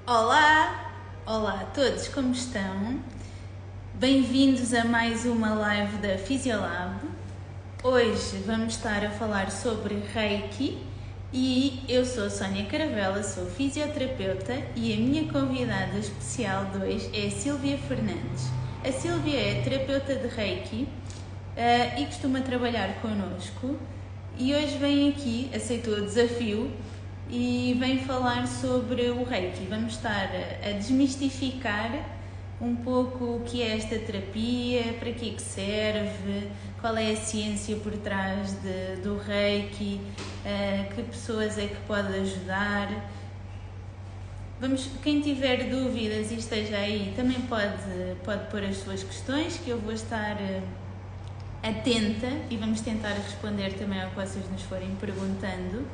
Olá! Olá a todos, como estão? Bem-vindos a mais uma live da Fisiolab. Hoje vamos estar a falar sobre Reiki e eu sou a Sónia Caravella, sou fisioterapeuta e a minha convidada especial de hoje é a Sílvia Fernandes. A Sílvia é terapeuta de Reiki e costuma trabalhar connosco e hoje vem aqui, aceitou o desafio e vem falar sobre o Reiki. Vamos estar a desmistificar um pouco o que é esta terapia, para que serve, qual é a ciência por trás do Reiki, que pessoas é que pode ajudar. Quem tiver dúvidas e esteja aí também pode pôr as suas questões, que eu vou estar atenta e vamos tentar responder também ao que vocês nos forem perguntando.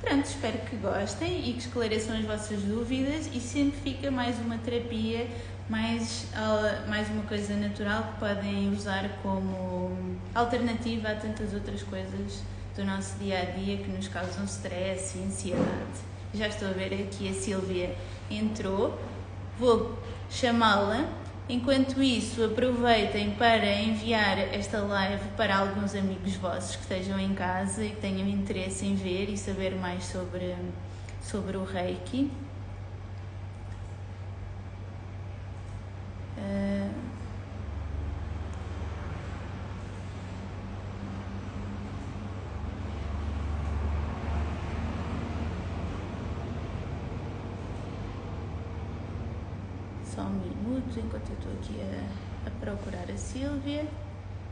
Pronto, espero que gostem e que esclareçam as vossas dúvidas e sempre fica mais uma terapia, mais uma coisa natural que podem usar como alternativa a tantas outras coisas do nosso dia a dia que nos causam stress e ansiedade. Já estou a ver aqui a Sílvia entrou, vou chamá-la. Enquanto isso, aproveitem para enviar esta live para alguns amigos vossos que estejam em casa e que tenham interesse em ver e saber mais sobre o Reiki. Só um minuto enquanto eu estou aqui a procurar a Sílvia.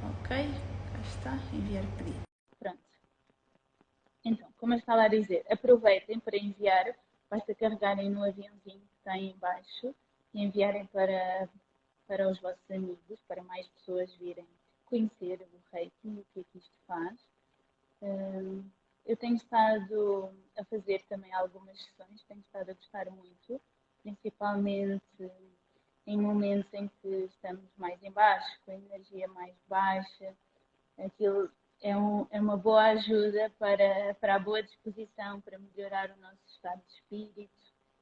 Ok, cá está, enviar pedido. Pronto. Então, como eu estava a dizer, aproveitem para enviar, basta carregarem no aviãozinho que tem em baixo e enviarem para os vossos amigos, para mais pessoas virem conhecer o Reiki e o que é que isto faz. Eu tenho estado a fazer também algumas sessões, tenho estado a gostar muito, principalmente em momentos em que estamos mais em baixo, com a energia mais baixa. Aquilo é uma boa ajuda para a boa disposição, para melhorar o nosso estado de espírito.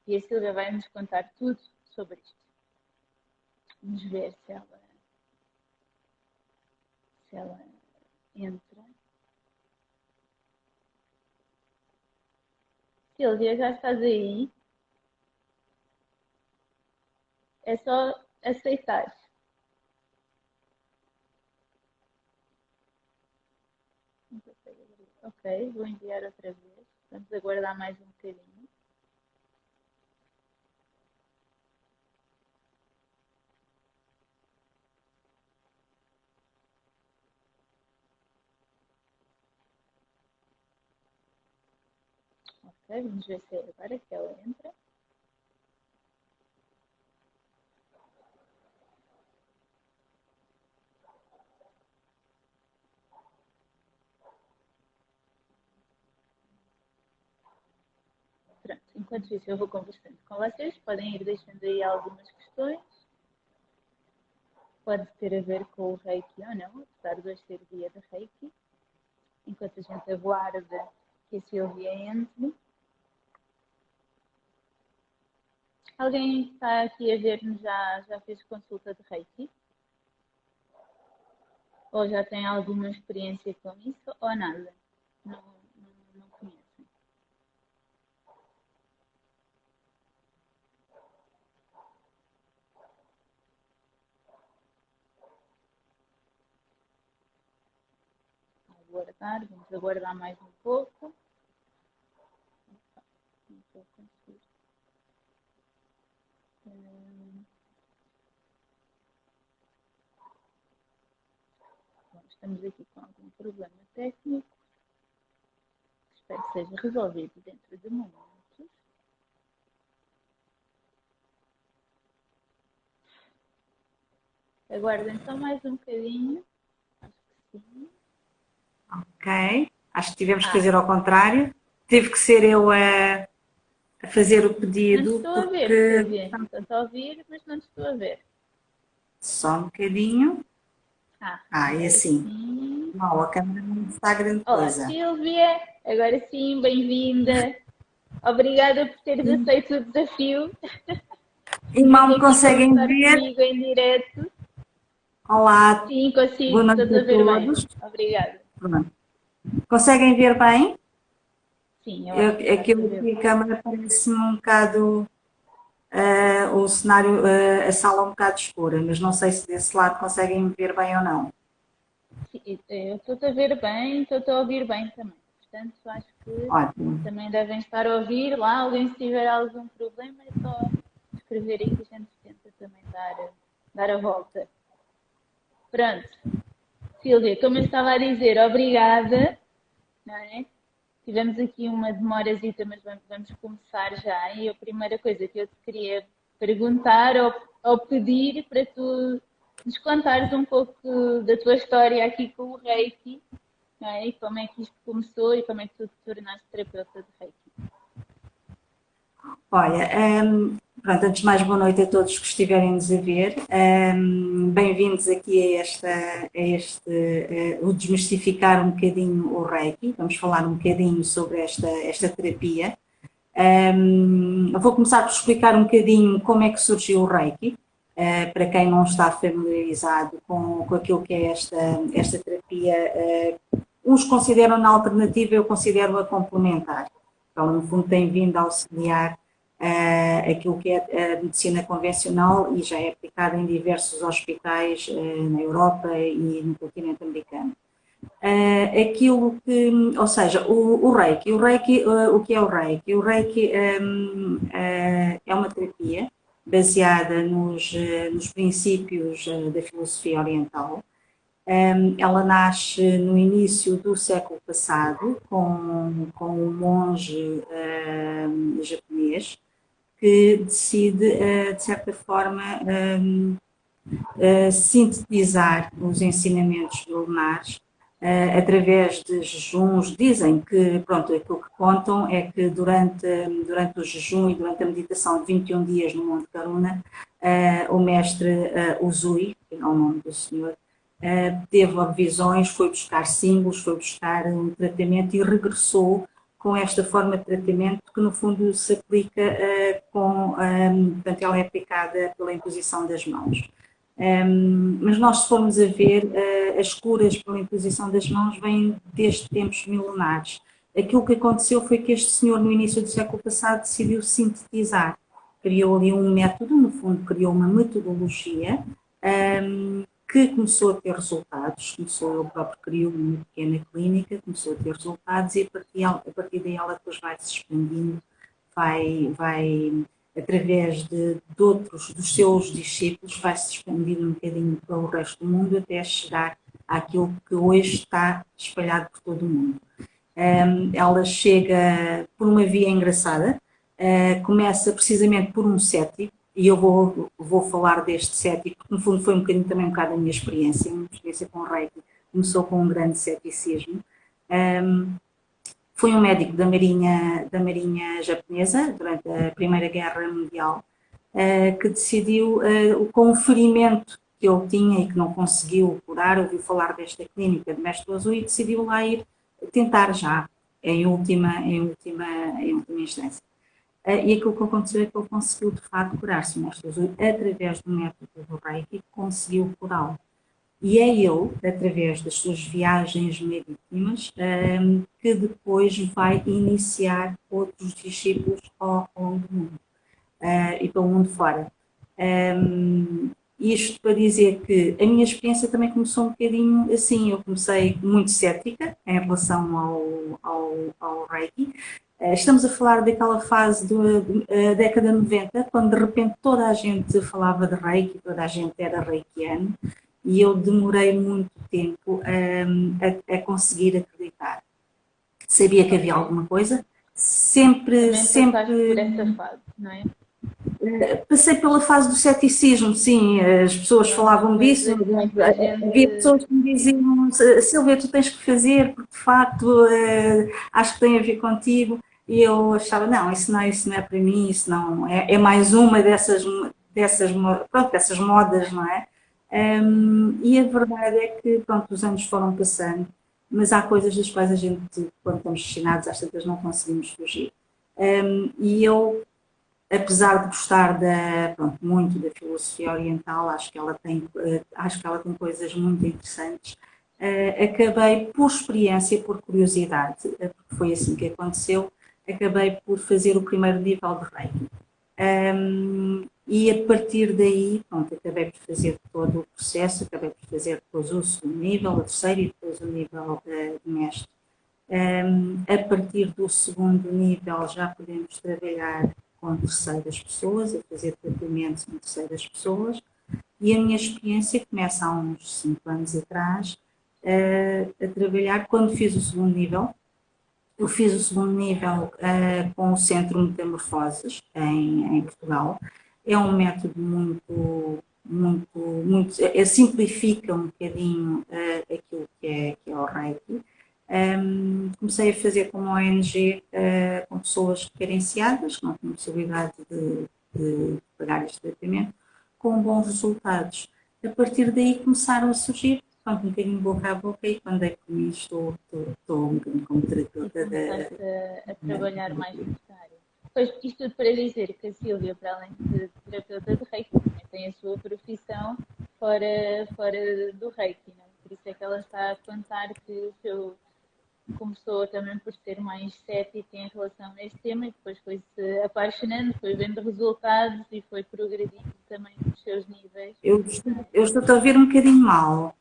E a Silvia vai nos contar tudo sobre isto. Vamos ver se ela entra. Silvia, já estás aí? É só aceitar. Ok, vou enviar outra vez. Vamos aguardar mais um bocadinho. Ok, vamos ver se é agora que ela entra. Pronto, enquanto isso eu vou conversando com vocês, podem ir deixando aí algumas questões. Pode ter a ver com o Reiki ou não, apesar de hoje ser dia de Reiki. Enquanto a gente aguarda que a Silvia entre. Alguém que está aqui a ver-nos já fez consulta de Reiki? Ou já tem alguma experiência com isso ou nada? Não conhecem. Vamos aguardar mais um pouco. Não estou a conseguir. Bom, estamos aqui com algum problema técnico. Espero que seja resolvido dentro de momentos. Aguardem só mais um bocadinho. Acho que sim. Ok. Acho que tivemos que fazer ao contrário. Teve que ser eu a fazer o Não te pedido, estou a ver, porque... Silvia. Estou a ouvir, mas não te estou a ver. Só um bocadinho. É Agora assim. sim. Não, a câmera não está grande Olá, coisa. Silvia. Agora sim, bem-vinda. Obrigada por teres aceito o desafio. E mal me Aqui conseguem conversar ver. comigo em direto. Olá, Sim, boa consigo, noite estou a a ver bem. todos. Obrigada. Pronto. Conseguem ver bem? Sim, eu acho que dá para Aquilo ver que a bem. câmera parece-me um bocado, o cenário, a sala um bocado escura, mas não sei se desse lado conseguem me ver bem ou não. Sim, eu estou a ver bem, estou a ouvir bem também. Portanto, acho que Ótimo. também devem estar a ouvir lá. Alguém, se tiver algum problema, é só escrever aí que a gente tenta também dar a volta. Pronto. Silvia, como eu estava a dizer, obrigada, não é? Tivemos aqui uma demorazita, mas vamos começar já. E a primeira coisa que eu te queria perguntar ou pedir para tu nos contares um pouco da tua história aqui com o Reiki, não é? E como é que isto começou e como é que tu te tornaste terapeuta de Reiki. Olha, pronto, antes de mais, boa noite a todos que estiverem-nos a ver. Bem-vindos aqui o desmistificar um bocadinho o Reiki. Vamos falar um bocadinho sobre esta terapia. Vou começar por explicar um bocadinho como é que surgiu o Reiki, para quem não está familiarizado com aquilo que é esta terapia. Uns consideram-na alternativa, eu considero-a complementar. Ela, no fundo, tem vindo a auxiliar aquilo que é a medicina convencional e já é aplicada em diversos hospitais na Europa e no continente americano. Aquilo que, ou seja, o Reiki, o que é o Reiki? O Reiki é uma terapia baseada nos princípios da filosofia oriental. Ela nasce no início do século passado com um monge japonês que decide, de certa forma, sintetizar os ensinamentos milenares através de jejuns. Dizem que, pronto, aquilo que contam é que durante o jejum e durante a meditação de 21 dias no Monte Karuna, o mestre Usui, que é o nome do senhor, teve visões, foi buscar símbolos, foi buscar um tratamento e regressou com esta forma de tratamento que no fundo se aplica portanto ela é aplicada pela imposição das mãos. Mas nós, se formos a ver, as curas pela imposição das mãos vêm desde tempos milenares. Aquilo que aconteceu foi que este senhor, no início do século passado, decidiu sintetizar. Criou ali um método, no fundo, criou uma metodologia que começou a ter resultados. Ele próprio criou uma pequena clínica, começou a ter resultados e a partir daí ela depois vai se expandindo, vai através de outros, dos seus discípulos, vai-se expandindo um bocadinho para o resto do mundo até chegar àquilo que hoje está espalhado por todo o mundo. Ela chega por uma via engraçada, começa precisamente por um cético, e eu vou falar deste cético, porque no fundo foi um bocado a minha experiência com o Reiki, começou com um grande ceticismo. Foi um médico da Marinha Japonesa durante a Primeira Guerra Mundial que decidiu, com o ferimento que ele tinha e que não conseguiu curar, ouviu falar desta clínica de Mestre Azul e decidiu lá ir tentar já, em última instância. E aquilo que aconteceu é que ele conseguiu de facto curar-se. O Mestre Azul, através do método do Reiki, conseguiu curá-lo. E é ele, através das suas viagens marítimas, que depois vai iniciar outros discípulos ao longo do mundo e pelo mundo fora. Isto para dizer que a minha experiência também começou um bocadinho assim. Eu comecei muito cética em relação ao Reiki. Estamos a falar daquela fase da década 90, quando de repente toda a gente falava de Reiki, toda a gente era reikiano. E eu demorei muito tempo a conseguir acreditar. Sabia que havia alguma coisa, sempre por essa fase, não é? Passei pela fase do ceticismo, sim, as pessoas falavam disso, havia pessoas que me diziam, Silvia, tu tens que fazer, porque de facto acho que tem a ver contigo, e eu achava, não, isso não é para mim, isso não, é mais uma dessas modas, não é? E a verdade é que, pronto, os anos foram passando, mas há coisas das quais a gente, quando estamos ensinados, às tantas não conseguimos fugir. E eu, apesar de gostar pronto, muito da filosofia oriental, acho que ela tem coisas muito interessantes, acabei por experiência, por curiosidade, porque foi assim que aconteceu, acabei por fazer o primeiro nível de Reiki. E a partir daí, pronto, acabei por fazer todo o processo, acabei por fazer depois o segundo nível, o terceiro e depois o nível de mestre. A partir do segundo nível já podemos trabalhar com terceiras pessoas, a fazer tratamentos com terceiras pessoas, e a minha experiência começa há uns 5 anos atrás a trabalhar quando fiz o segundo nível. Eu fiz o segundo nível com o Centro Metamorfoses em Portugal. É um método muito simplifica um bocadinho aquilo que é o Reiki. Comecei a fazer com uma ONG com pessoas carenciadas, que não tinham possibilidade de pagar este tratamento, com bons resultados. A partir daí começaram a surgir, pronto, um bocadinho boca a boca, e quando é que por mim estou um bocadinho como terapeuta a trabalhar mais nesta área. Pois, isto tudo para dizer que a Sílvia, para além de terapeuta de Reiki, tem a sua profissão fora do Reiki, não é? Por isso é que ela está a contar que o seu começou também por ser mais cética em relação a este tema e depois foi-se apaixonando, foi vendo resultados e foi progredindo também nos seus níveis. Eu estou a ouvir um bocadinho mal.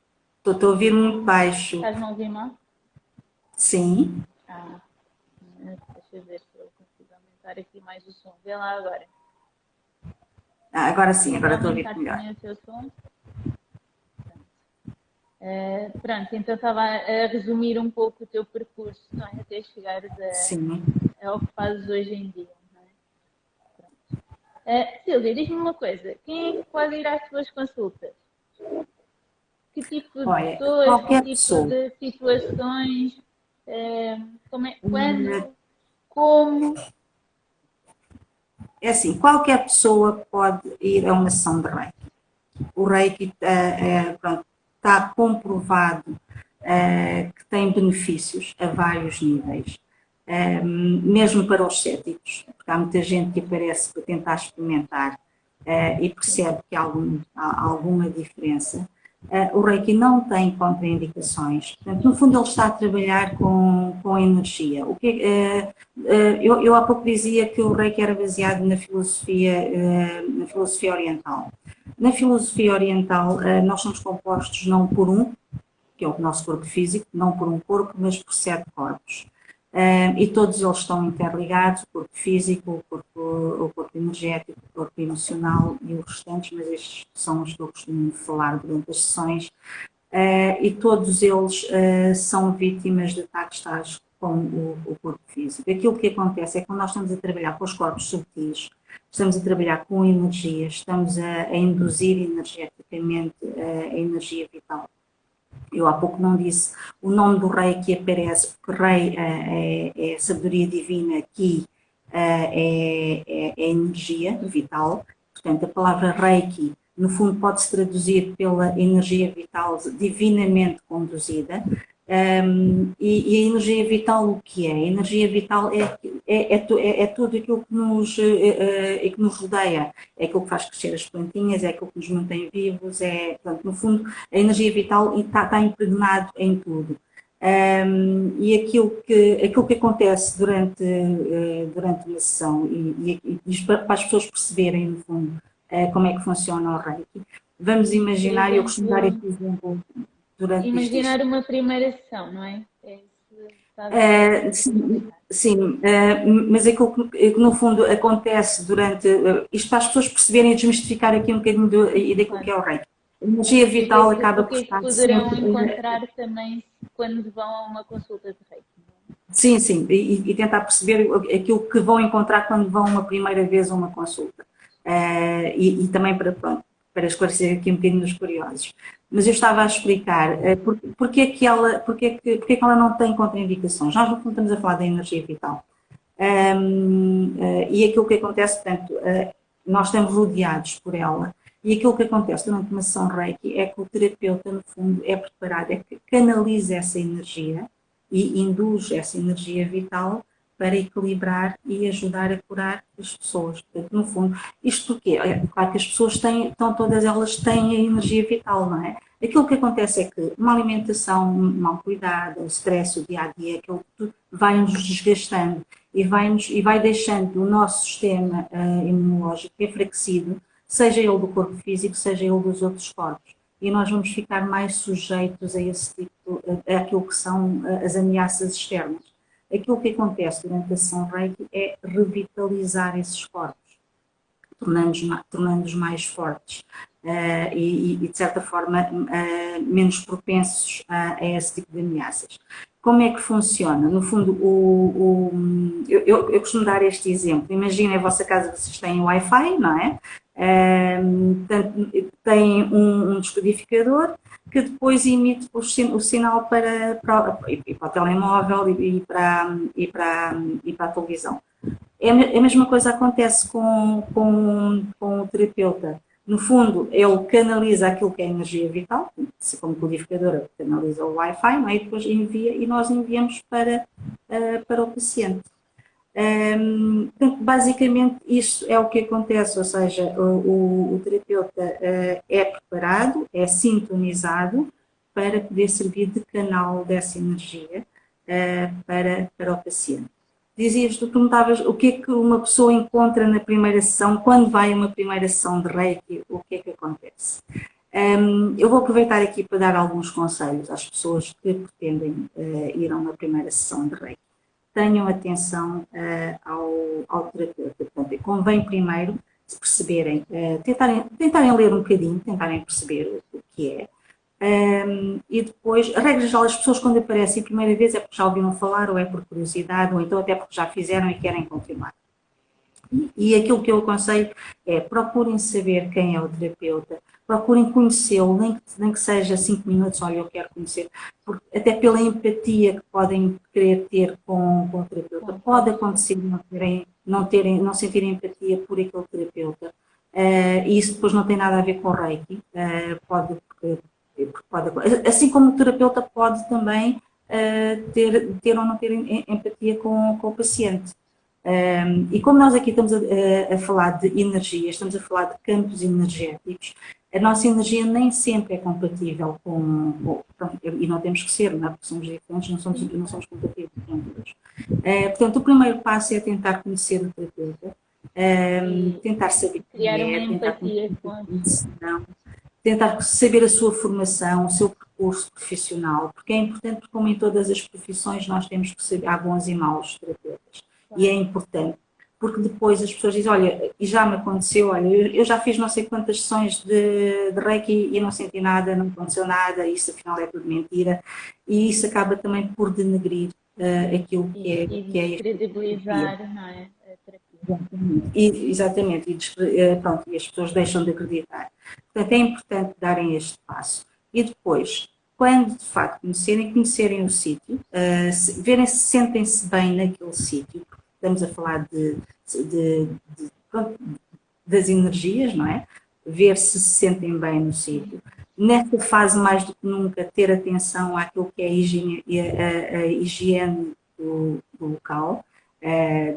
Estou a ouvir muito baixo. Estás-me a ouvir mal? Sim. Deixa eu ver se eu consigo aumentar aqui mais o som. Vê lá agora. Agora sim, agora estou a ouvir melhor. O seu som? Pronto, então estava a resumir um pouco o teu percurso, não é? Até chegares ao que fazes hoje em dia, não é? Sílvia, diz-me uma coisa, quem é que pode ir às tuas consultas? Que tipo de pessoas, que tipo de situações, quando, como? É assim, qualquer pessoa pode ir a uma sessão de Reiki. O Reiki pronto, está comprovado que tem benefícios a vários níveis, mesmo para os céticos, porque há muita gente que aparece para tentar experimentar e percebe que há alguma diferença. O Reiki não tem contraindicações, portanto, no fundo ele está a trabalhar com energia. Eu há pouco dizia que o Reiki era baseado na filosofia oriental. Na filosofia oriental, nós somos compostos não por que é o nosso corpo físico, não por um corpo, mas por 7 corpos. E todos eles estão interligados, o corpo físico, o corpo energético, o corpo emocional e os restantes, mas estes são os que eu costumo falar durante as sessões, e todos eles são vítimas de ataques tais com o corpo físico. Aquilo que acontece é que quando nós estamos a trabalhar com os corpos subtis, estamos a trabalhar com energia, estamos a induzir energeticamente a energia vital. Eu há pouco não disse, o nome do Reiki aparece porque Rei é sabedoria divina, Ki é energia vital, portanto a palavra Reiki no fundo pode-se traduzir pela energia vital divinamente conduzida. E a energia vital o que é? A energia vital é tudo aquilo que nos rodeia, é aquilo que faz crescer as plantinhas, é aquilo que nos mantém vivos, portanto, no fundo a energia vital está impregnado em tudo. E aquilo que acontece durante uma sessão e para as pessoas perceberem no fundo como é que funciona o Reiki, vamos imaginar, eu costumo dar este exemplo. Imaginar uma primeira sessão, não é? Sim, mas aquilo que no fundo acontece durante isto para as pessoas perceberem e desmistificar aqui um bocadinho daquilo que é o Reiki. A energia vital acaba por estar poderão encontrar também quando vão a uma consulta de Reiki. Sim, e tentar perceber aquilo que vão encontrar quando vão uma primeira vez a uma consulta. E também para esclarecer aqui um bocadinho os curiosos. Mas eu estava a explicar porque é que ela não tem contraindicações. Nós, no fundo, estamos a falar da energia vital. E aquilo que acontece, portanto, nós estamos rodeados por ela. E aquilo que acontece durante uma sessão Reiki é que o terapeuta, no fundo, é preparado, é que canaliza essa energia e induz essa energia vital para equilibrar e ajudar a curar as pessoas. Portanto, no fundo, isto porque, claro que as pessoas têm, então todas elas têm a energia vital, não é? Aquilo que acontece é que uma alimentação mal cuidada, o stress, o dia-a-dia, aquilo tudo vai-nos desgastando e vai deixando o nosso sistema imunológico enfraquecido, seja ele do corpo físico, seja ele dos outros corpos. E nós vamos ficar mais sujeitos a esse tipo, àquilo que são as ameaças externas. Aquilo que acontece durante a sessão Reiki é revitalizar esses corpos, tornando-os mais fortes e, de certa forma, menos propensos a esse tipo de ameaças. Como é que funciona? No fundo, eu costumo dar este exemplo. Imaginem a vossa casa, vocês têm Wi-Fi, não é? Tem um descodificador que depois emite o sinal para o telemóvel e para a televisão. A mesma coisa acontece com o terapeuta. No fundo, ele canaliza aquilo que é energia vital, como codificadora, canaliza o Wi-Fi, não é? E depois envia, e nós enviamos para o paciente. Portanto, basicamente, isto é o que acontece, ou seja, o terapeuta é preparado, é sintonizado para poder servir de canal dessa energia para o paciente. Dizias, tu perguntavas o que é que uma pessoa encontra na primeira sessão, quando vai a uma primeira sessão de Reiki, o que é que acontece? Eu vou aproveitar aqui para dar alguns conselhos às pessoas que pretendem ir a uma primeira sessão de Reiki. Tenham atenção ao terapeuta. Portanto, convém primeiro perceberem, tentarem ler um bocadinho, tentarem perceber o que é. E depois, a regra geral, as pessoas quando aparecem a primeira vez é porque já ouviram falar, ou é por curiosidade, ou então até porque já fizeram e querem continuar. E aquilo que eu aconselho é procurem saber quem é o terapeuta, procurem conhecê-lo, nem que seja 5 minutos, olha, eu quero conhecer, porque até pela empatia que podem querer ter com o terapeuta, pode acontecer não sentirem empatia por aquele terapeuta, e isso depois não tem nada a ver com o Reiki, pode, assim como o terapeuta pode também ter ou não ter empatia com o paciente. E como nós aqui estamos a falar de energia, estamos a falar de campos energéticos, a nossa energia nem sempre é compatível e não temos que ser, não é? Porque somos diferentes, não somos compatíveis com todos. Portanto, o primeiro passo é tentar conhecer o terapeuta, tentar saber quem é, tentar saber a sua formação, o seu percurso profissional, porque é importante, porque como em todas as profissões nós temos que saber, há bons e maus terapeutas. E é importante, porque depois as pessoas dizem, olha, e já me aconteceu, olha, eu já fiz não sei quantas sessões de Reiki e não senti nada, não aconteceu nada, isso afinal é tudo mentira, e isso acaba também por denegrir aquilo que é... E descredibilizar, não é? A terapia. Exatamente, e as pessoas deixam de acreditar. Portanto, é importante darem este passo. E depois, quando de facto conhecerem o sítio, verem se sentem-se bem naquele sítio, estamos a falar das energias, não é? Ver se sentem bem no sítio. Nesta fase, mais do que nunca, ter atenção àquilo que é a higiene do local,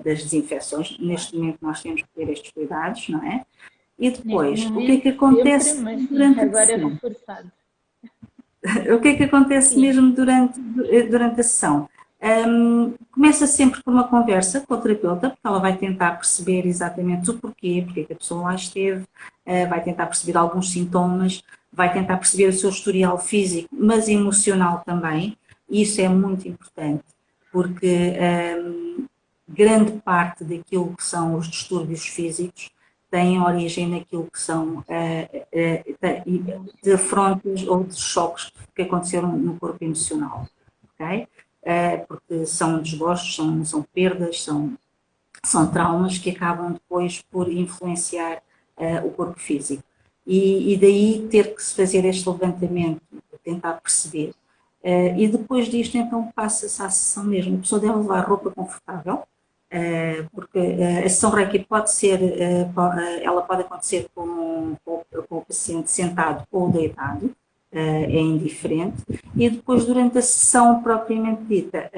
das desinfecções. Neste momento nós temos que ter estes cuidados, não é? E depois, o que é que acontece durante a sessão? O que é que acontece mesmo durante a sessão? Começa sempre por uma conversa com o terapeuta, porque ela vai tentar perceber exatamente o porquê, porque é que a pessoa lá esteve, vai tentar perceber alguns sintomas, vai tentar perceber o seu historial físico, mas emocional também, e isso é muito importante, porque grande parte daquilo que são os distúrbios físicos têm origem naquilo que são de afrontas ou de choques que aconteceram no corpo emocional, ok? Porque são desgostos, são perdas, são traumas que acabam depois por influenciar o corpo físico. E daí ter que se fazer este levantamento, tentar perceber. E depois disto, então, passa-se à sessão mesmo. A pessoa deve levar roupa confortável, porque a sessão Reiki pode ser, ela pode acontecer com o paciente sentado ou deitado, é indiferente. E depois, durante a sessão propriamente dita,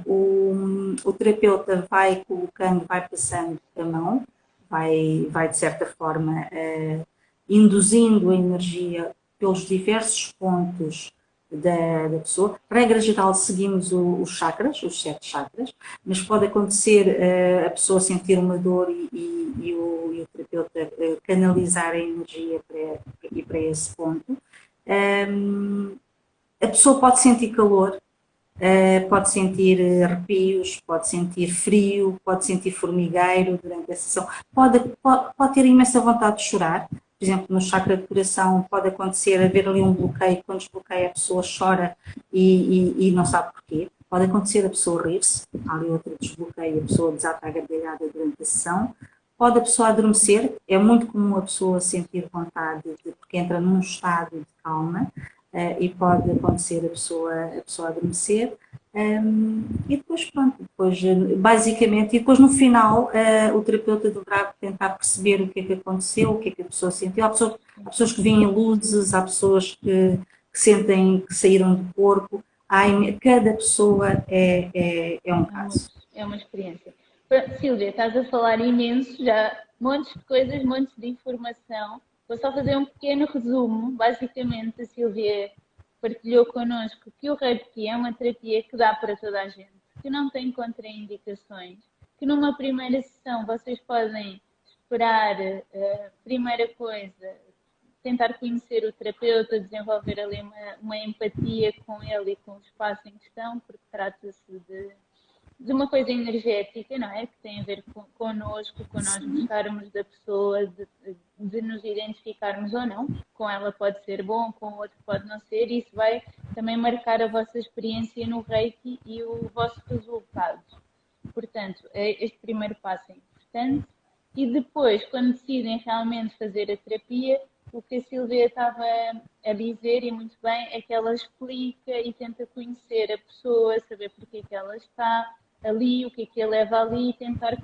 o terapeuta vai colocando, vai passando a mão, vai de certa forma induzindo a energia pelos diversos pontos da pessoa. Regra geral, seguimos os chakras, os 7 chakras, mas pode acontecer a pessoa sentir uma dor e o terapeuta canalizar a energia para esse ponto. A pessoa pode sentir calor, pode sentir arrepios, pode sentir frio, pode sentir formigueiro durante a sessão, pode ter imensa vontade de chorar. Por exemplo, no chakra do coração pode acontecer haver ali um bloqueio, quando desbloqueia a pessoa chora e não sabe porquê. Pode acontecer a pessoa rir-se, há ali outro desbloqueio, a pessoa desata a gargalhada durante a sessão. Pode a pessoa adormecer, é muito comum a pessoa sentir vontade, porque entra num estado de calma, e pode acontecer a pessoa adormecer. E depois, pronto, basicamente, e depois no final o terapeuta deverá tentar perceber o que é que aconteceu, o que é que a pessoa sentiu. Há pessoas que veem luzes, há pessoas que sentem que saíram do corpo. Cada pessoa é um caso. É uma experiência. Sílvia, estás a falar imenso, já montes de coisas, montes de informação. Vou só fazer um pequeno resumo. Basicamente, a Sílvia partilhou connosco que o Reiki é uma terapia que dá para toda a gente, que não tem contraindicações, que numa primeira sessão vocês podem esperar, primeira coisa, tentar conhecer o terapeuta, desenvolver ali uma empatia com ele e com o espaço em questão, porque trata-se de uma coisa energética, não é? Que tem a ver connosco, com nós gostarmos da pessoa, de nos identificarmos ou não. Com ela pode ser bom, com o outro pode não ser. E isso vai também marcar a vossa experiência no Reiki e o vosso resultado. Portanto, este primeiro passo é importante. E depois, quando decidem realmente fazer a terapia, o que a Sílvia estava a dizer, e muito bem, é que ela explica e tenta conhecer a pessoa, saber porque é que ela está ali, o que é que a leva ali, e tentar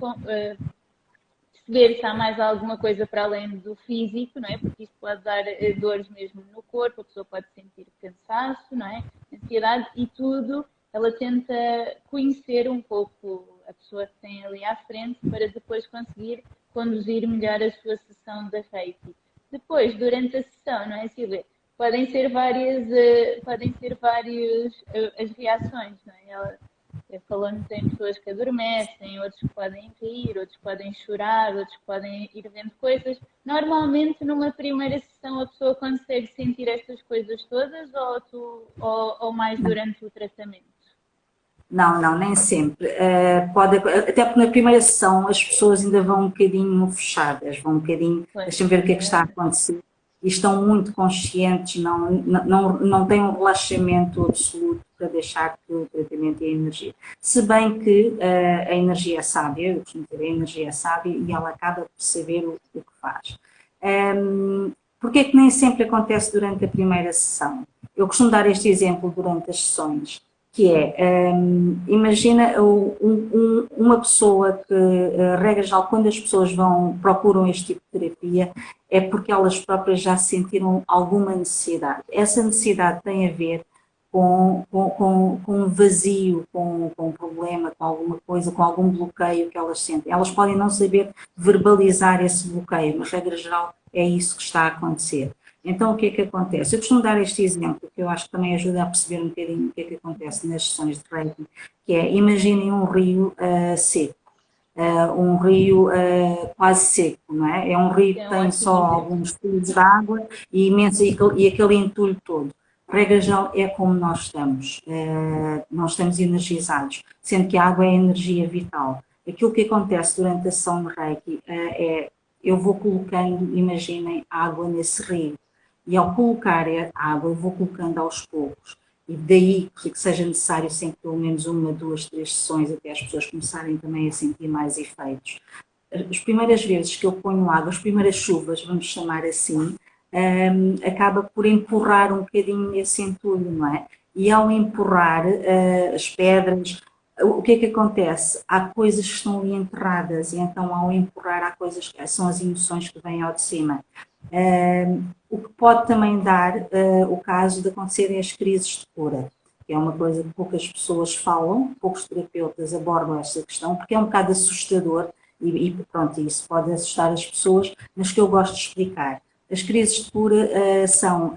perceber se há mais alguma coisa para além do físico, não é? Porque isto pode dar dores mesmo no corpo, a pessoa pode sentir cansaço, não é? Ansiedade e tudo. Ela tenta conhecer um pouco a pessoa que tem ali à frente para depois conseguir conduzir melhor a sua sessão de Reiki. Depois, durante a sessão, não é, Silvia? Podem ser várias as reações, não é? Ela falou-nos, tem pessoas que adormecem, outros que podem rir, outros podem chorar, outros podem ir vendo coisas. Normalmente, numa primeira sessão, a pessoa consegue sentir estas coisas todas ou mais durante o tratamento? Não, nem sempre. Até porque na primeira sessão as pessoas ainda vão um bocadinho fechadas, vão um bocadinho, deixa-me ver o que é que está a acontecer, e estão muito conscientes, não têm um relaxamento absoluto para deixar que o tratamento e a energia. Se bem que a energia é sábia, eu costumo dizer, a energia é sábia e ela acaba por saber o que faz. Porque é que nem sempre acontece durante a primeira sessão? Eu costumo dar este exemplo durante as sessões, que é, imagina uma pessoa que, regra geral, quando as pessoas procuram este tipo de terapia, é porque elas próprias já sentiram alguma necessidade. Essa necessidade tem a ver com um vazio, com um problema, com alguma coisa, com algum bloqueio que elas sentem. Elas podem não saber verbalizar esse bloqueio, mas, regra geral, é isso que está a acontecer. Então, o que é que acontece? Eu costumo dar este exemplo, que eu acho que também ajuda a perceber um bocadinho o que é que acontece nas sessões de Reiki, que é, imaginem um rio seco, um rio quase seco, não é? É um rio que tem só alguns fluidos de água e imenso, e aquele entulho todo. Regra geral é como nós estamos energizados, sendo que a água é a energia vital. Aquilo que acontece durante a sessão de Reiki eu vou colocando, imaginem, água nesse rio. E ao colocar a água, eu vou colocando aos poucos. E daí que seja necessário sempre pelo menos 1, 2, 3 sessões, até as pessoas começarem também a sentir mais efeitos. As primeiras vezes que eu ponho água, as primeiras chuvas, vamos chamar assim, acaba por empurrar um bocadinho esse entulho, não é? E ao empurrar as pedras, o que é que acontece? Há coisas que estão ali enterradas e então ao empurrar há coisas que são as emoções que vêm ao de cima. O que pode também dar o caso de acontecerem as crises de cura, que é uma coisa que poucas pessoas falam, poucos terapeutas abordam esta questão, porque é um bocado assustador e pronto, isso pode assustar as pessoas, mas que eu gosto de explicar. As crises de cura são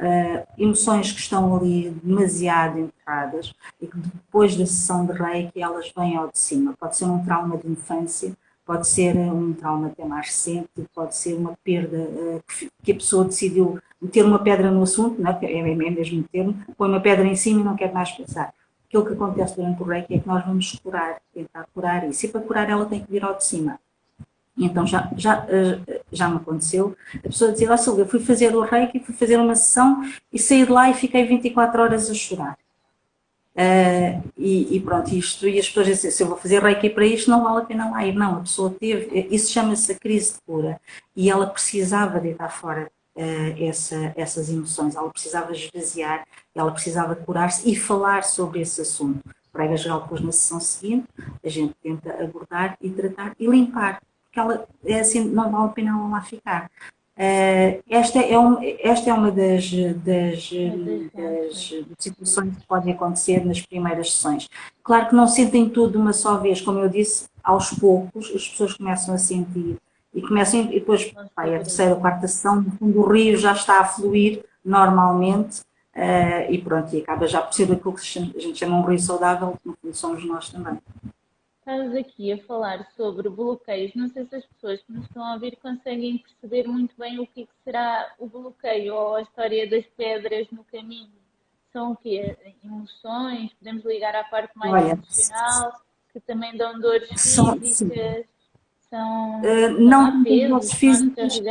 emoções que estão ali demasiado enterradas e que depois da sessão de Reiki elas vêm ao de cima. Pode ser um trauma de infância, pode ser um trauma até mais recente, pode ser uma perda que a pessoa decidiu meter uma pedra no assunto, não é? É mesmo termo, põe uma pedra em cima e não quer mais pensar. Aquilo que acontece durante o Reiki é que nós vamos curar, tentar curar isso. E para curar ela tem que vir ao de cima. Então já me aconteceu a pessoa dizer, Silvia, fui fazer o Reiki, fui fazer uma sessão e saí de lá e fiquei 24 horas a chorar. E pronto, isto, e as pessoas dizem, se eu vou fazer Reiki para isto, não vale a pena lá ir. Não, a pessoa teve, isso chama-se a crise de cura, e ela precisava deitar fora essas emoções, ela precisava esvaziar, ela precisava curar-se e falar sobre esse assunto. Para a geral, depois na sessão seguinte, a gente tenta abordar e tratar e limpar, porque ela é assim, não vale a pena ela lá ficar. Esta é uma das situações que podem acontecer nas primeiras sessões. Claro que não sentem tudo de uma só vez, como eu disse, aos poucos as pessoas começam a sentir e depois, a terceira ou quarta sessão, no fundo, o rio já está a fluir normalmente e pronto, e acaba já por ser aquilo que a gente chama um rio saudável, que no fundo somos nós também. Estás aqui a falar sobre bloqueios. Não sei se as pessoas que nos estão a ouvir conseguem perceber muito bem o que será o bloqueio ou a história das pedras no caminho. São o quê? Emoções? Podemos ligar à parte mais emocional, que também dão dores físicas? Não dores físicas.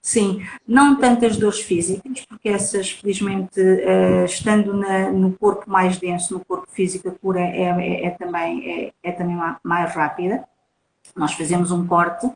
Sim, não tantas dores físicas, porque essas, felizmente, estando no corpo mais denso, no corpo físico, a cura é também mais rápida. Nós fazemos um corte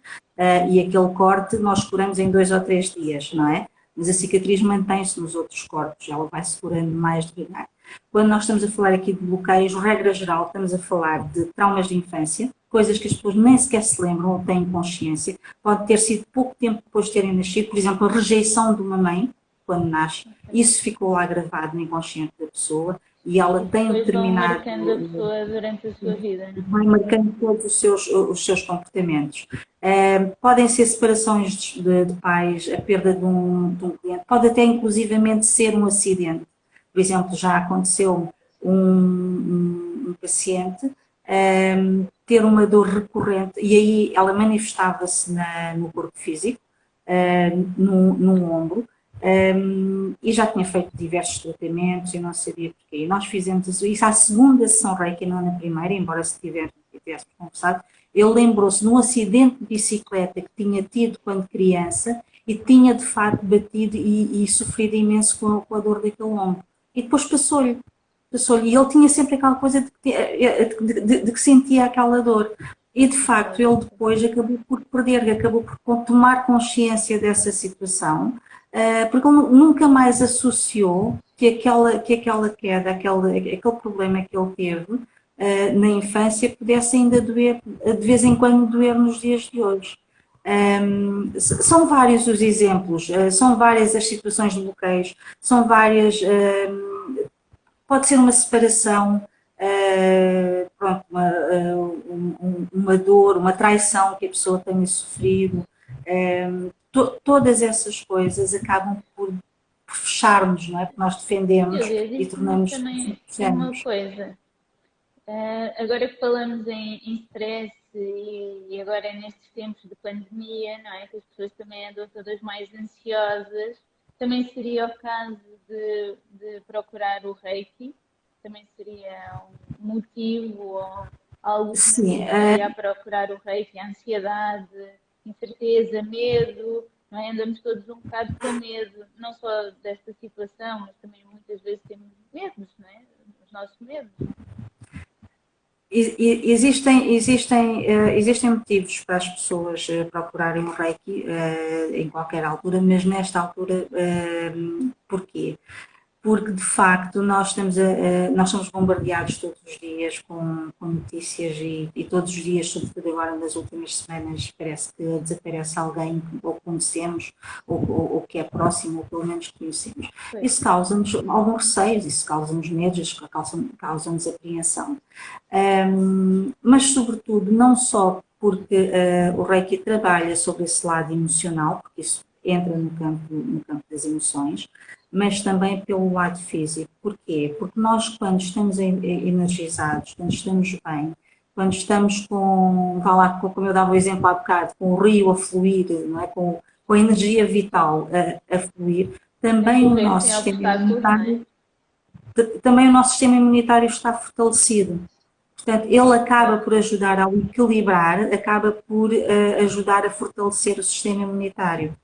e aquele corte nós curamos em 2 ou 3 dias, não é? Mas a cicatriz mantém-se nos outros corpos, ela vai-se curando mais devagar. Quando nós estamos a falar aqui de bloqueios, regra geral, estamos a falar de traumas de infância, coisas que as pessoas nem sequer se lembram ou têm consciência. Pode ter sido pouco tempo depois de terem nascido, por exemplo, a rejeição de uma mãe, quando nasce, isso ficou lá gravado no inconsciente da pessoa e ela tem determinado... Vai marcando a pessoa durante a sua vida. Vai marcando todos os seus comportamentos. Podem ser separações de pais, a perda de um cliente, pode até inclusivamente ser um acidente. Por exemplo, já aconteceu um paciente ter uma dor recorrente e aí ela manifestava-se no corpo físico, no ombro, e já tinha feito diversos tratamentos e não sabia porquê. E nós fizemos isso à segunda sessão Reiki, não na primeira, embora se tivéssemos conversado. Ele lembrou-se de um acidente de bicicleta que tinha tido quando criança e tinha de facto batido e sofrido imenso com a dor daquele ombro. E depois passou-lhe. E ele tinha sempre aquela coisa de que sentia aquela dor. E de facto ele depois acabou por perder, acabou por tomar consciência dessa situação, porque ele nunca mais associou que aquela queda, aquele problema que ele teve na infância pudesse ainda doer, de vez em quando doer nos dias de hoje. São vários os exemplos, são várias as situações de bloqueios, são várias, pode ser uma separação, pronto, uma dor, uma traição que a pessoa tenha sofrido, todas essas coisas acabam por fechar-nos, não é? Porque nós defendemos e tornamos... Também é uma coisa, agora que falamos em stress e agora nestes tempos de pandemia, não é? Que as pessoas também andam todas mais ansiosas, também seria o caso de procurar o Reiki? Também seria um motivo ou algo que seria a procurar o Reiki? A ansiedade, incerteza, medo, não é? Andamos todos um bocado com medo, não só desta situação, mas também muitas vezes temos medos, não é? Os nossos medos. Existem motivos para as pessoas procurarem o Reiki em qualquer altura, mas nesta altura, porquê? porque de facto nós somos bombardeados todos os dias com notícias e todos os dias, sobretudo agora nas últimas semanas, parece que desaparece alguém que ou conhecemos ou que é próximo ou pelo menos conhecemos. Isso causa-nos alguns receios, isso causa-nos medos, isso causa-nos apreensão. Mas sobretudo não só porque o Reiki trabalha sobre esse lado emocional, porque isso entra no campo das emoções, mas também pelo lado físico. Porquê? Porque nós, quando estamos energizados, quando estamos bem, quando estamos vá lá, como eu dava o exemplo há bocado, com o rio a fluir, não é? com a energia vital a fluir, também o nosso sistema imunitário está fortalecido. Portanto, ele acaba por ajudar ao equilibrar, acaba por ajudar a fortalecer o sistema imunitário.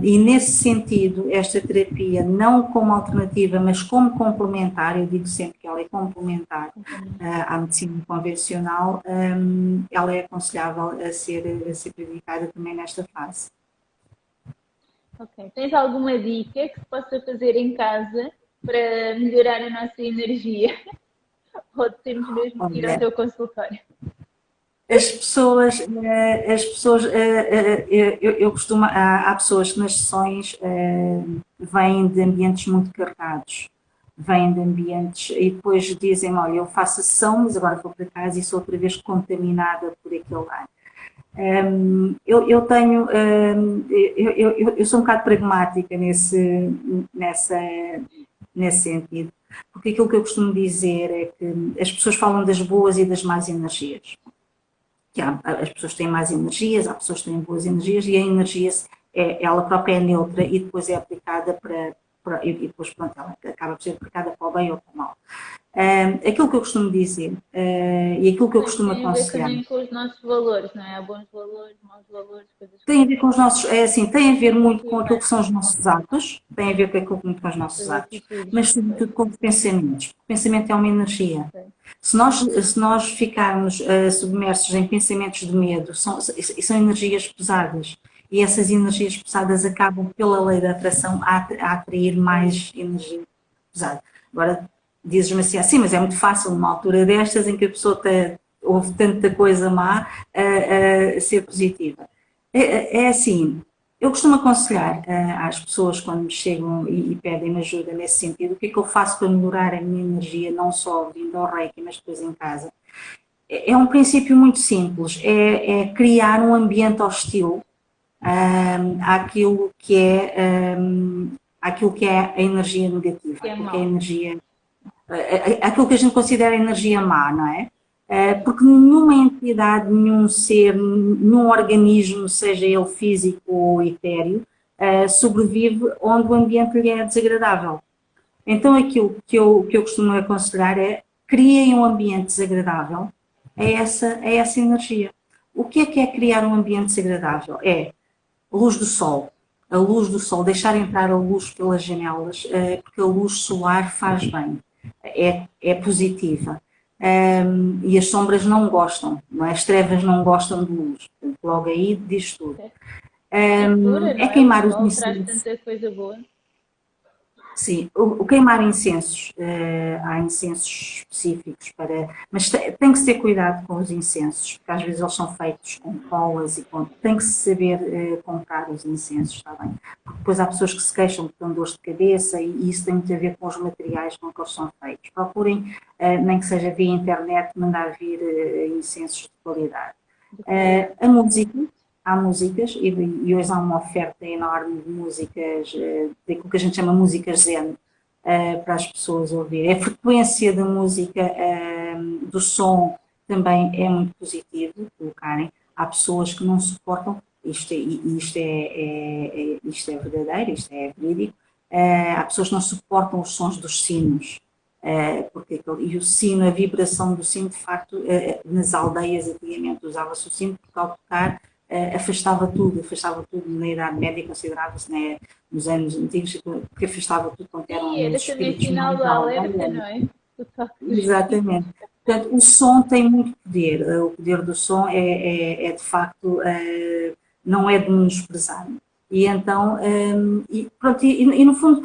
E nesse sentido, esta terapia, não como alternativa, mas como complementar, eu digo sempre que ela é complementar à medicina convencional, ela é aconselhável a ser praticada também nesta fase. Ok. Tens alguma dica que se possa fazer em casa para melhorar a nossa energia? Ou temos mesmo que ir ao teu consultório? As pessoas, eu costumo, há pessoas que nas sessões vêm de ambientes muito carregados, vêm de ambientes e depois dizem, olha, eu faço a sessão, mas agora vou para casa e sou outra vez contaminada por aquele ar. Eu sou um bocado pragmática nesse sentido, porque aquilo que eu costumo dizer é que as pessoas falam das boas e das más energias. Que as pessoas têm mais energias, há pessoas que têm boas energias e a energia ela própria é neutra e depois é aplicada e depois pronto, ela acaba por ser aplicada para o bem ou para o mal. Aquilo que eu costumo dizer e aquilo que eu costumo aconselhar. Tem a ver também com os nossos valores, não é? Há bons valores, maus valores, coisas que... Tem a ver com os nossos, tem a ver muito com aquilo que são os nossos atos, tem a ver muito com os nossos atos, mas sobretudo com os pensamentos. O pensamento é uma energia. Se nós ficarmos submersos em pensamentos de medo, são energias pesadas. E essas energias pesadas acabam, pela lei da atração, a atrair mais energia pesada. Agora, dizes-me assim, mas é muito fácil numa altura destas em que a pessoa houve tanta coisa má a ser positiva. É assim, eu costumo aconselhar às pessoas quando me chegam e pedem-me ajuda nesse sentido, o que é que eu faço para melhorar a minha energia, não só vindo ao Reiki, mas depois em casa. É um princípio muito simples, é criar um ambiente hostil àquilo que é a energia negativa, aquilo que a gente considera energia má, não é? Porque nenhuma entidade, nenhum ser, nenhum organismo, seja ele físico ou etéreo, sobrevive onde o ambiente lhe é desagradável. Então aquilo que eu costumo aconselhar é criem um ambiente desagradável a essa energia. O que é criar um ambiente desagradável? É a luz do sol. A luz do sol, deixar entrar a luz pelas janelas, porque a luz solar faz bem, é positiva. E as sombras não gostam, não é? As trevas não gostam de luz. Portanto, logo aí diz tudo. É queimar os incensos. Traz tanta coisa boa. Sim, o queimar incensos, há incensos específicos mas tem que se ter cuidado com os incensos, porque às vezes eles são feitos com colas e tem que se saber comprar os incensos, está bem? Porque depois há pessoas que se queixam que têm dores de cabeça e isso tem muito a ver com os materiais com que eles são feitos. Procurem, nem que seja via internet, mandar vir incensos de qualidade. A música. Há músicas, e hoje há uma oferta enorme de músicas, daquilo que a gente chama músicas zen, para as pessoas ouvirem. A frequência da música, do som, também é muito positivo, colocarem. Há pessoas que não suportam, isto é verdadeiro, isto é verídico, há pessoas que não suportam os sons dos sinos. E o sino, a vibração do sino, de facto, nas aldeias antigamente usava-se o sino, porque ao tocar afastava tudo na Idade Média, considerava-se, né, nos anos antigos, que afastava tudo quanto eram espíritos sinal do alerta, não é? Exatamente. Portanto, o som tem muito poder. O poder do som é de facto, não é de menosprezar. E então, pronto, e no fundo,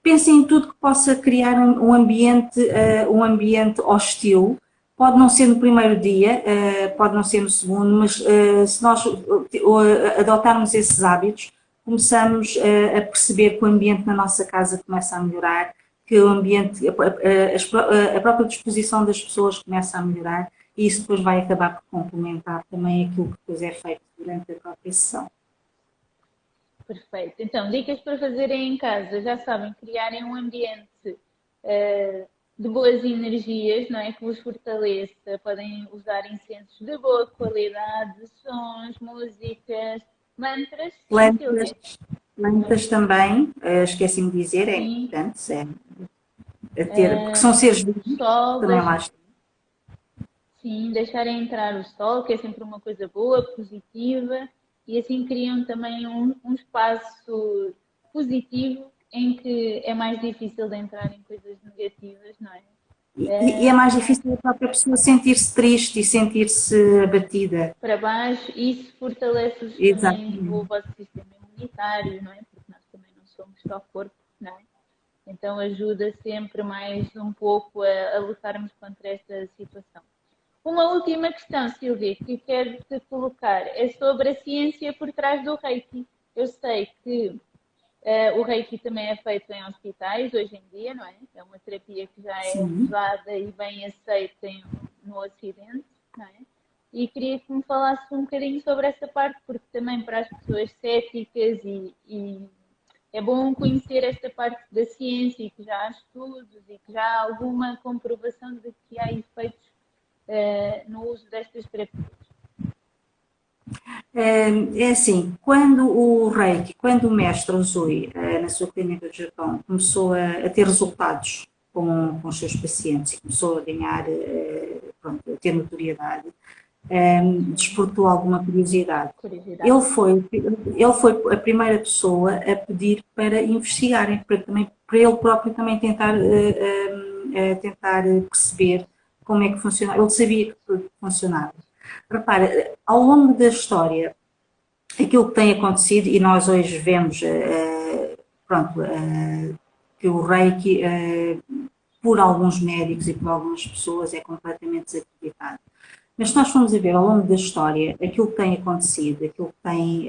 pensem em tudo que possa criar um ambiente hostil. Pode não ser no primeiro dia, pode não ser no segundo, mas se nós adotarmos esses hábitos, começamos a perceber que o ambiente na nossa casa começa a melhorar, que o ambiente, a própria disposição das pessoas começa a melhorar, e isso depois vai acabar por complementar também aquilo que depois é feito durante a própria sessão. Perfeito. Então, dicas para fazerem em casa, já sabem, criarem um ambiente de boas energias, não é? Que vos fortaleça. Podem usar incensos de boa qualidade, sons, músicas, mantras. Plantas também, esqueci-me de dizer, é importante, porque são seres vivos, também lá está. Sim, deixarem entrar o sol, que é sempre uma coisa boa, positiva, e assim criam também um espaço positivo em que é mais difícil de entrar em coisas negativas, não é? E é mais difícil a própria pessoa sentir-se triste e sentir-se abatida. Para baixo, isso fortalece também o vosso sistema imunitário, não é? Porque nós também não somos só corpo, não é? Então ajuda sempre mais um pouco a lutarmos contra esta situação. Uma última questão, Silvia, que quero te colocar é sobre a ciência por trás do Reiki. Eu sei que o Reiki também é feito em hospitais hoje em dia, não é? É uma terapia que já é usada e bem aceita no Ocidente, não é? E queria que me falasse um bocadinho sobre essa parte, porque também para as pessoas céticas e é bom conhecer esta parte da ciência e que já há estudos e que já há alguma comprovação de que há efeitos no uso destas terapias. É assim, quando o mestre Usui, na sua clínica do Japão, começou a ter resultados com os seus pacientes e começou a ganhar, a ter notoriedade, despertou alguma curiosidade. Ele foi a primeira pessoa a pedir para investigarem, para ele próprio também tentar perceber como é que funcionava. Ele sabia que funcionava. Repara, ao longo da história, aquilo que tem acontecido, e nós hoje vemos que o Reiki, por alguns médicos e por algumas pessoas, é completamente desacreditado. Mas se nós formos a ver ao longo da história, aquilo que tem acontecido, aquilo que tem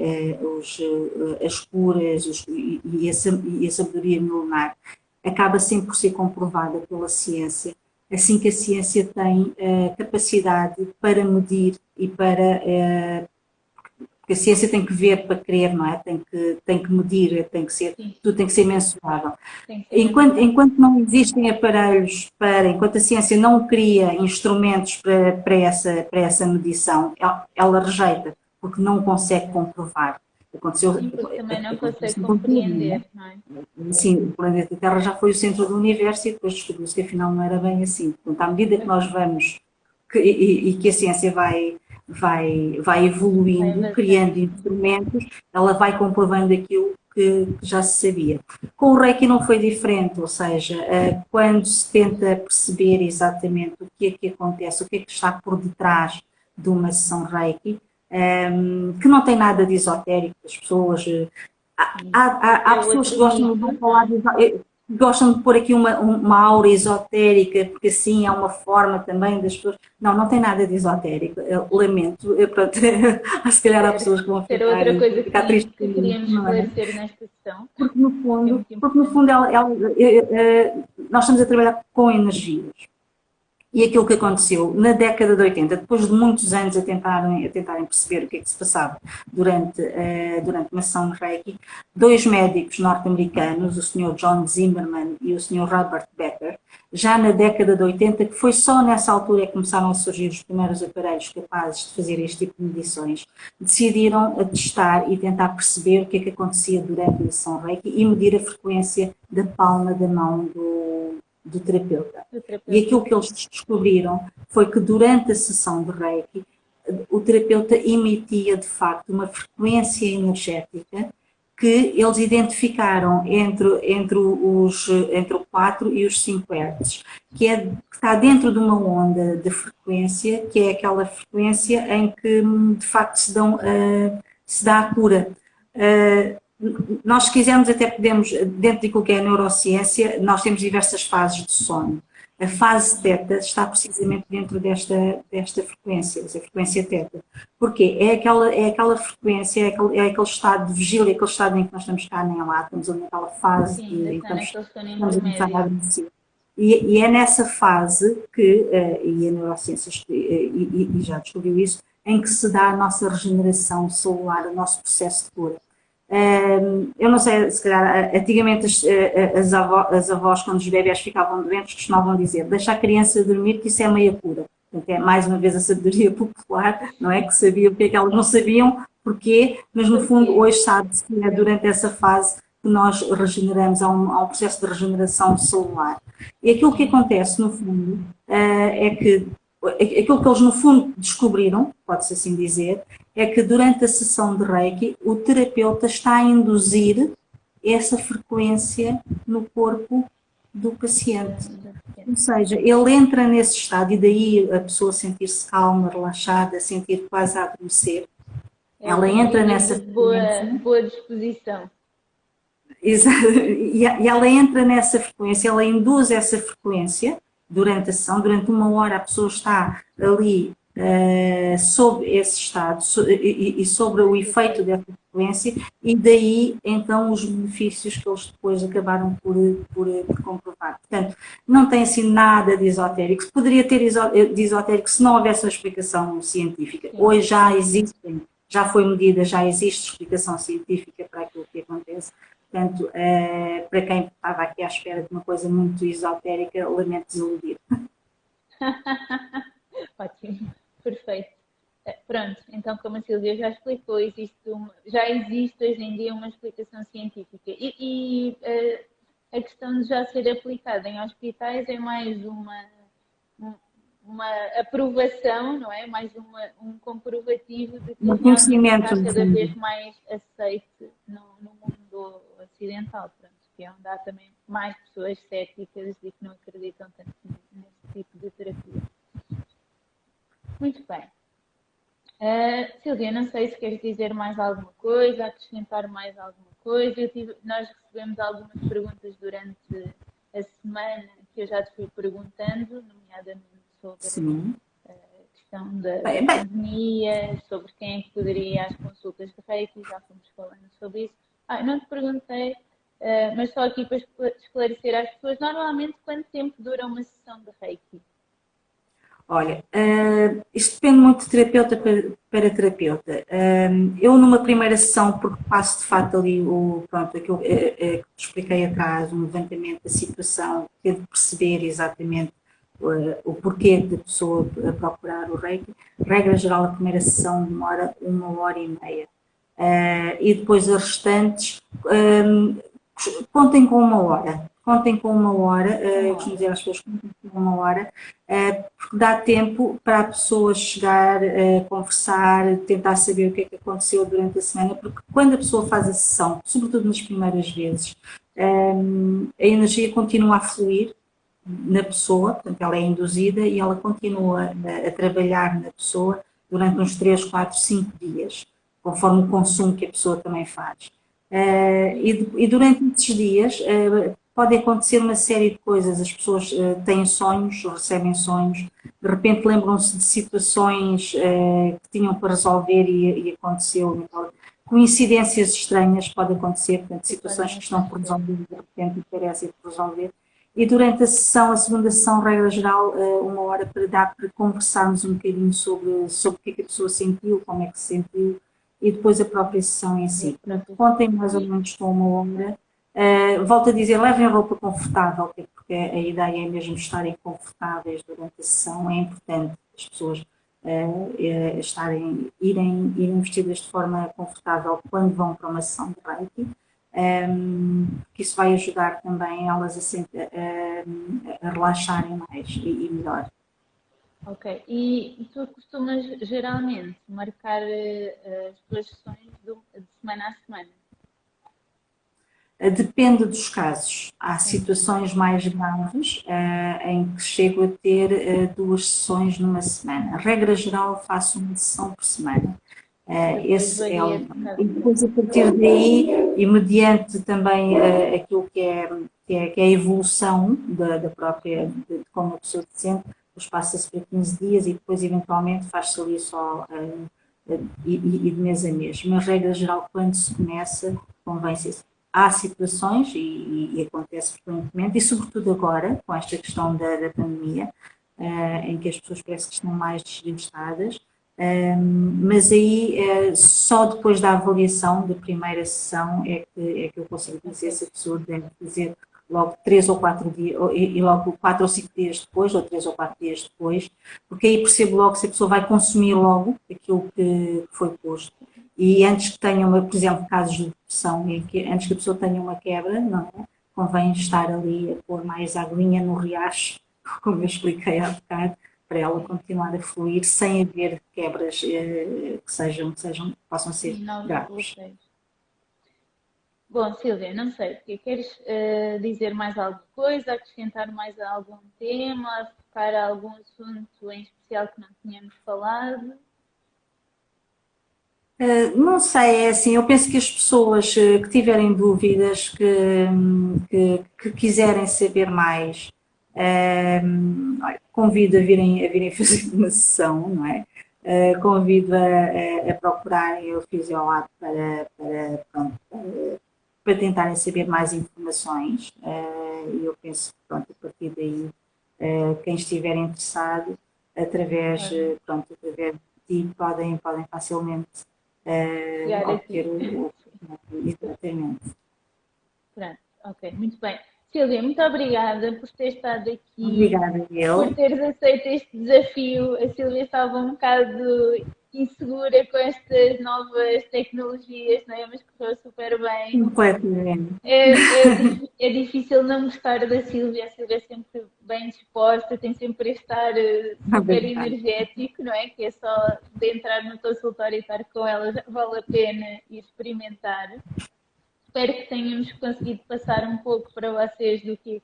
as curas e a sabedoria milenar, acaba sempre por ser comprovada pela ciência, assim que a ciência tem capacidade para medir e para... porque a ciência tem que ver para crer, não é? Tem que medir, tudo tem que ser mensurável. Enquanto não existem aparelhos enquanto a ciência não cria instrumentos para essa medição, ela rejeita, porque não consegue comprovar. Também não consegue compreender, não é? Sim, o planeta Terra já foi o centro do universo e depois descobriu-se que afinal não era bem assim. Portanto, à medida que nós vamos e que a ciência vai evoluindo, criando instrumentos, ela vai comprovando aquilo que já se sabia. Com o Reiki não foi diferente, ou seja, quando se tenta perceber exatamente o que é que acontece, o que é que está por detrás de uma sessão Reiki, que não tem nada de esotérico, as pessoas... Há pessoas que gostam de pôr aqui uma aura esotérica, porque assim é uma forma também das pessoas... Não tem nada de esotérico, eu lamento. Pronto, se calhar há pessoas que vão ficar tristes. Que queríamos esclarecer nesta sessão. Porque no fundo nós estamos a trabalhar com energias. E aquilo que aconteceu na década de 80, depois de muitos anos a tentarem perceber o que é que se passava durante uma sessão de Reiki, dois médicos norte-americanos, o Sr. John Zimmerman e o Sr. Robert Becker, já na década de 80, que foi só nessa altura que começaram a surgir os primeiros aparelhos capazes de fazer este tipo de medições, decidiram testar e tentar perceber o que é que acontecia durante a sessão Reiki e medir a frequência da palma da mão do terapeuta. E aquilo que eles descobriram foi que durante a sessão de Reiki, o terapeuta emitia de facto uma frequência energética que eles identificaram entre o 4 e os 5 Hz, que está dentro de uma onda de frequência, que é aquela frequência em que de facto se dá a cura. nós, se quisermos, até podemos, dentro daquilo que é a neurociência, nós temos diversas fases de sono. A fase teta está precisamente dentro desta frequência, essa frequência teta. Porquê? É aquela frequência, é aquele estado de vigília, aquele estado em que nós estamos cá nem lá, estamos ali naquela fase Sim, ainda em que está naquele sono estamos a começar a intermédio. adormecer. E é nessa fase que, e a neurociência e já descobriu isso, em que se dá a nossa regeneração celular, o nosso processo de cura. Eu não sei, se calhar, antigamente as avós, quando os bebés ficavam doentes, costumavam dizer: deixa a criança dormir, que isso é meia cura. Portanto, é mais uma vez a sabedoria popular, não é? Que sabia o que é que elas não sabiam, porquê, mas no fundo hoje sabe-se que é durante essa fase que nós regeneramos, há um processo de regeneração celular. E aquilo que acontece, no fundo, é que aquilo que eles, no fundo, descobriram, pode-se assim dizer, é que durante a sessão de Reiki, o terapeuta está a induzir essa frequência no corpo do paciente. Ou seja, ele entra nesse estado e daí a pessoa sentir-se calma, relaxada, sentir quase a adormecer. Ela entra nessa frequência. Boa disposição. E ela entra nessa frequência, ela induz essa frequência durante a sessão, durante uma hora a pessoa está ali sob esse estado e sobre o efeito dessa frequência e daí então os benefícios que eles depois acabaram por comprovar. Portanto, não tem assim nada de esotérico. Poderia ter de esotérico se não houvesse uma explicação científica. Hoje já existem, já foi medida, já existe explicação científica para aquilo que acontece. Portanto, para quem estava aqui à espera de uma coisa muito esotérica, lamento desiludir. Ótimo, perfeito. Pronto, então como a Silvia já explicou, já existe hoje em dia uma explicação científica e a questão de já ser aplicada em hospitais é mais uma aprovação, não é? Mais um comprovativo de que Um realmente conhecimento, está cada vez mais aceite no mundo ocidental, pronto, que é onde há também mais pessoas céticas e que não acreditam tanto nesse tipo de terapia. Muito bem. Silvia, não sei se queres dizer mais alguma coisa, acrescentar mais alguma coisa. Nós recebemos algumas perguntas durante a semana que eu já te fui perguntando, nomeadamente sobre a questão da pandemia, sobre quem é que poderia ir às consultas de Reiki, já fomos falando sobre isso. Não te perguntei, mas só aqui para esclarecer às pessoas, normalmente quanto tempo dura uma sessão de Reiki? Olha, isto depende muito de terapeuta para terapeuta. Eu numa primeira sessão, porque passo de facto ali aquilo que expliquei atrás, um levantamento da situação, tento perceber exatamente o porquê da pessoa procurar o Reiki. Regra geral, a primeira sessão demora 1h30. E depois as restantes, contem com 1 hora. Contem com 1 hora, eu costumo dizer às pessoas, contem com 1 hora, porque dá tempo para a pessoa chegar, conversar, tentar saber o que é que aconteceu durante a semana, porque quando a pessoa faz a sessão, sobretudo nas primeiras vezes, a energia continua a fluir na pessoa, portanto ela é induzida e ela continua a trabalhar na pessoa durante uns 3, 4, 5 dias, conforme o consumo que a pessoa também faz. E durante esses dias pode acontecer uma série de coisas, as pessoas têm sonhos, recebem sonhos, de repente lembram-se de situações que tinham para resolver e aconteceu. Então, coincidências estranhas podem acontecer, portanto, situações que estão por resolver, de repente parecem por resolver. E durante a sessão, a segunda sessão, regra geral, 1 hora para dar para conversarmos um bocadinho sobre o que é que a pessoa sentiu, como é que se sentiu, e depois a própria sessão em si. Portanto, contem mais ou menos com 1 hora. Volto a dizer, levem roupa confortável, porque a ideia é mesmo estarem confortáveis durante a sessão. É importante as pessoas irem vestidas de forma confortável quando vão para uma sessão de Reiki, porque isso vai ajudar também elas a relaxarem mais e melhor. Ok, e tu costumas geralmente marcar as tuas sessões de semana a semana? Depende dos casos. Há situações mais graves em que chego a ter 2 sessões numa semana. A regra geral, faço uma sessão por semana. Depois Esse é varia um. de cada E um. depois, a partir daí, e mediante também aquilo que é a evolução da própria, de como a pessoa se sente, depois passa-se para 15 dias e depois, eventualmente, faz-se ali só e de mês a mês. Mas, regra geral, quando se começa, convém-se. Há situações, e acontece frequentemente, e sobretudo agora, com esta questão da pandemia, em que as pessoas parece que estão mais desgastadas, mas aí só depois da avaliação da primeira sessão é que eu consigo dizer se a pessoa deve fazer logo 3 ou 4 dias, e logo 4 ou 5 dias depois, ou 3 ou 4 dias depois, porque aí percebo logo se a pessoa vai consumir logo aquilo que foi posto. E antes que tenha por exemplo, casos de depressão, em que antes que a pessoa tenha uma quebra, não é? Convém estar ali a pôr mais aguinha no riacho, como eu expliquei há bocado, para ela continuar a fluir sem haver quebras possam ser Sim, novos graves. bloqueios. Bom, Silvia, não sei, queres dizer mais alguma coisa, acrescentar mais algum tema, focar algum assunto em especial que não tínhamos falado? Não sei, é assim, eu penso que as pessoas que tiverem dúvidas, que quiserem saber mais, olha, convido a virem fazer uma sessão, não é? Convido a procurarem o Fisiolab pronto, para tentarem saber mais informações. E eu penso que, pronto, a partir daí, quem estiver interessado, através, Claro, através de ti, podem facilmente chegar a obter ti. o tratamento. Pronto, ok, muito bem. Silvia, muito obrigada por ter estado aqui, Obrigada, por eu. teres aceito este desafio. A Silvia estava um bocado insegura com estas novas tecnologias, não é? Mas correu super bem. Completamente. É difícil não gostar da Silvia. A Silvia é sempre bem disposta, tem sempre este ar super Obrigada. energético, não é? Que é só de entrar no consultório e estar com ela, já vale a pena ir experimentar. Espero que tenhamos conseguido passar um pouco para vocês do que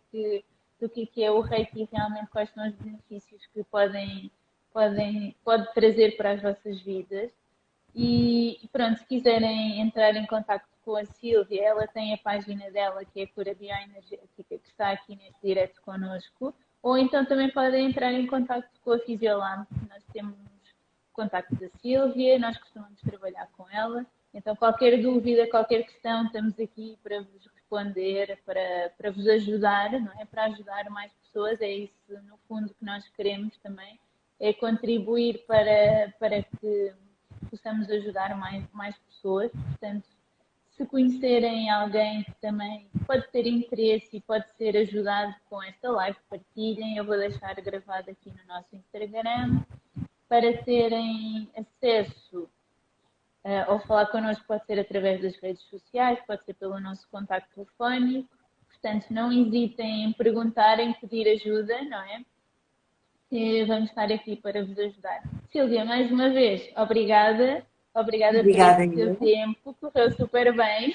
é o Reiki e realmente quais são os benefícios que pode trazer para as vossas vidas. E pronto, se quiserem entrar em contato com a Silvia, ela tem a página dela, que é a Cura Bioenergética, que está aqui neste direto connosco, ou então também podem entrar em contato com a Fisiolab, que nós temos o contacto da Silvia, nós costumamos trabalhar com ela, então qualquer dúvida, qualquer questão, estamos aqui para vos responder, para vos ajudar, não é? Para ajudar mais pessoas, é isso no fundo que nós queremos também, é contribuir para que possamos ajudar mais pessoas. Portanto, se conhecerem alguém que também pode ter interesse e pode ser ajudado com esta live, partilhem. Eu vou deixar gravado aqui no nosso Instagram para terem acesso ou falar connosco, pode ser através das redes sociais, pode ser pelo nosso contacto telefónico. Portanto, não hesitem em perguntar, em pedir ajuda, não é? E vamos estar aqui para vos ajudar. Silvia, mais uma vez, obrigada. Obrigada por Obrigada, este teu eu. tempo, correu super bem.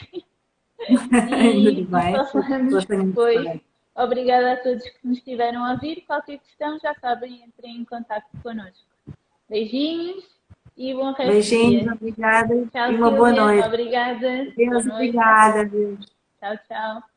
Ainda E bem, falamos gostei muito de depois. falar. Obrigada a todos que nos estiveram a ouvir. Qualquer questão, já sabem, entrem em contato connosco. Beijinhos e bom resto de Beijinhos, dia. obrigada Tchau, e uma boa Silvia. noite. Obrigada. Boa Deus, noite. obrigada. Deus. Tchau, tchau.